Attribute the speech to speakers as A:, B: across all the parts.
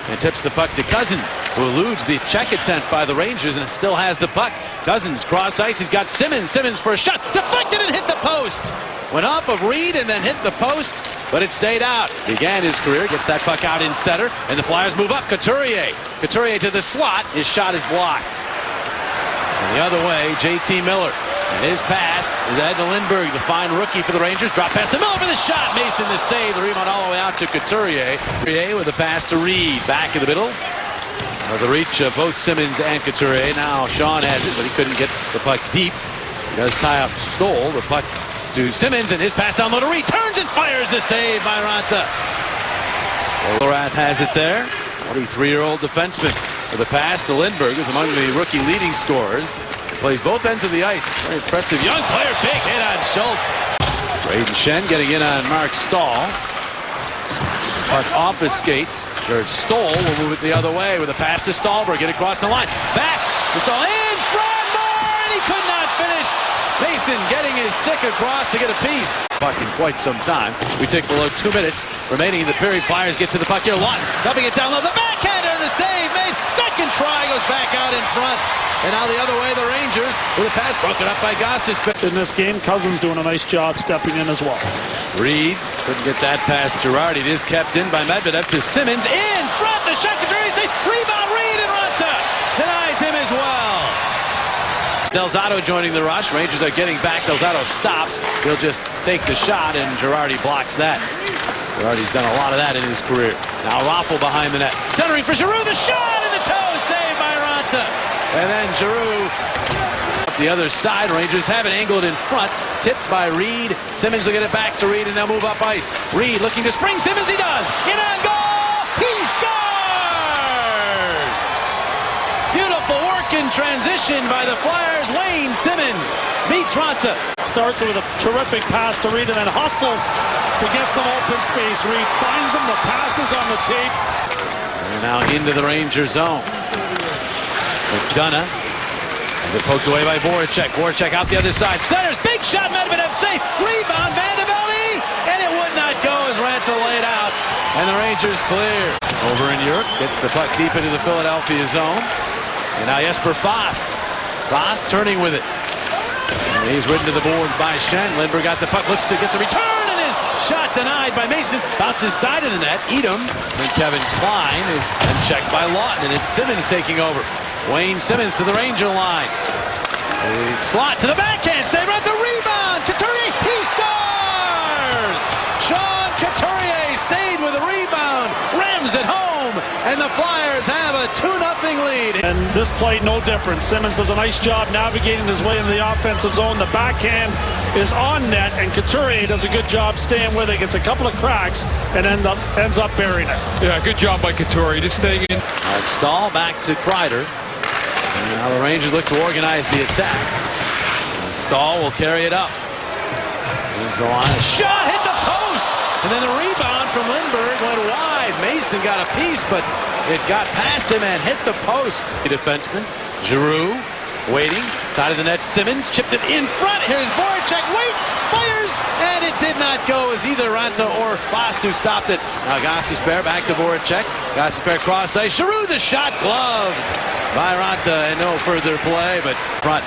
A: and tips the puck to Cousins, who eludes the check attempt by the Rangers and still has the puck. Cousins cross ice. He's got Simmons. Simmons for a shot. Deflected and hit the post. Went off of Reed and then hit the post, but it stayed out. Began his career. Gets that puck out in center, and the Flyers move up. Couturier. Couturier to the slot. His shot is blocked. And the other way, J.T. Miller. And his pass is ahead to Lindberg, the fine rookie for the Rangers. Drop pass to Miller for the shot. Mason to save. The rebound all the way out to Couturier. Couturier with a pass to Reed. Back in the middle. The reach of both Simmons and Couturier. Now Sean has it, but he couldn't get the puck deep. He does tie up Stoll. The puck to Simmons, and his pass down low to Reed. Turns and fires the save by Raanta. Lorath has it there. 43-year-old defenseman with a pass to Lindberg, who's among the rookie leading scorers. Plays both ends of the ice. Very impressive young player. Big hit on Schultz. Braden Shen getting in on Mark Stahl. Puck off his skate. George Stoll will move it the other way with a pass to Stahlberg. Get across the line. Back to Stahl. In front. More. And he could not finish. Mason getting his stick across to get a piece. Puck in quite some time. We take below 2 minutes remaining in the period. Flyers get to the puck here. Lawton dumping it down low. The backhander. The save made. Second try goes back out in front. And now the other way, the Rangers with a pass broken up by Gostis.
B: In this game, Cousins doing a nice job stepping in as well.
A: Reed couldn't get that past Girardi. It is kept in by Medvedev to Simmons. In front, the shot. Rebound, Reed, and Raanta denies him as well. Delzato joining the rush. Rangers are getting back. Delzato stops. He'll just take the shot, and Girardi blocks that. Girardi's done a lot of that in his career. Now Raffl behind the net. Centering for Giroux. The shot in the toe. Saved by Raanta. And then Giroux up the other side. Rangers have it angled in front. Tipped by Reed. Simmons will get it back to Reed and they'll move up ice. Reed looking to spring. Simmons, he does. In on goal. He scores! Beautiful work in transition by the Flyers. Wayne Simmons beats Raanta.
B: Starts with a terrific pass to Reed and then hustles to get some open space. Reed finds him. The passes on the tape.
A: And now into the Ranger zone. McDonough has it poked away by Voracek. Voracek out the other side. Centers. Big shot. Medvedev safe. Rebound. Vandervelde. And it would not go as Raanta laid out. And the Rangers clear. Over in Europe. Gets the puck deep into the Philadelphia zone. And now Jesper Fast. Fast turning with it. And he's ridden to the board by Shen. Lindberg got the puck. Looks to get the return. And his shot denied by Mason. Bounces side of the net. Edom. And Kevin Klein is checked by Lawton. And it's Simmons taking over. Wayne Simmons to the Ranger line. A slot to the backhand. Save right the rebound. Couturier, he scores! Sean Couturier stayed with the rebound. Rams it home. And the Flyers have a 2-0 lead.
B: And this play, no different. Simmons does a nice job navigating his way into the offensive zone. The backhand is on net, and Couturier does a good job staying with it. Gets a couple of cracks and ends up burying it.
C: Yeah, good job by Couturier, just staying in.
A: Stahl back to Kreider. And now the Rangers look to organize the attack. And Stahl will carry it up. Here's the line. Shot hit the post. And then the rebound from Lindberg went wide. Mason got a piece, but it got past him and hit the post. The defenseman, Giroux, waiting. Side of the net, Simmons chipped it in front. Here's Voracek, waits, fires, and it did not go as either Raanta or Fast who stopped it. Now Gostisbehere back to Voracek. Gostisbehere cross ice. Giroux, the shot gloved by Raanta, and no further play, but front.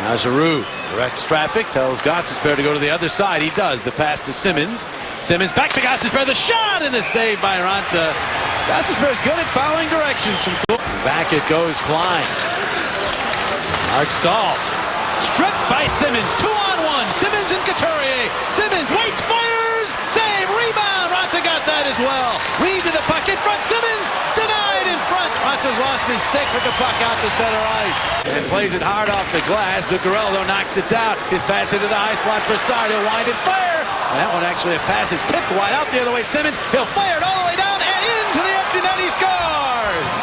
A: Now Giroux directs traffic, tells Gostisbehere to go to the other side. He does. The pass to Simmons. Simmons back to Gostisbehere. The shot and the save by Raanta. Gostisbehere's good at following directions from back it goes Klein. Mark Stahl. Stripped by Simmons. 2-on-1. Simmons and Couturier. Simmons waits, fires, save, rebound. Raanta got that as well. Reed to the puck in front. Simmons denied in front. Raanta's lost his stick with the puck out to center ice. And plays it hard off the glass. Zuccarello knocks it down. His pass into the high slot for Sarr. He'll wind and fire. And that one actually a pass. It's tipped wide out the other way. Simmons. He'll fire it all the way down and into the empty net. He scores.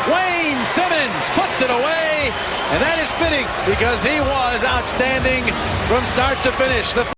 A: Wayne Simmons puts it away. And that is fitting because he was outstanding from start to finish.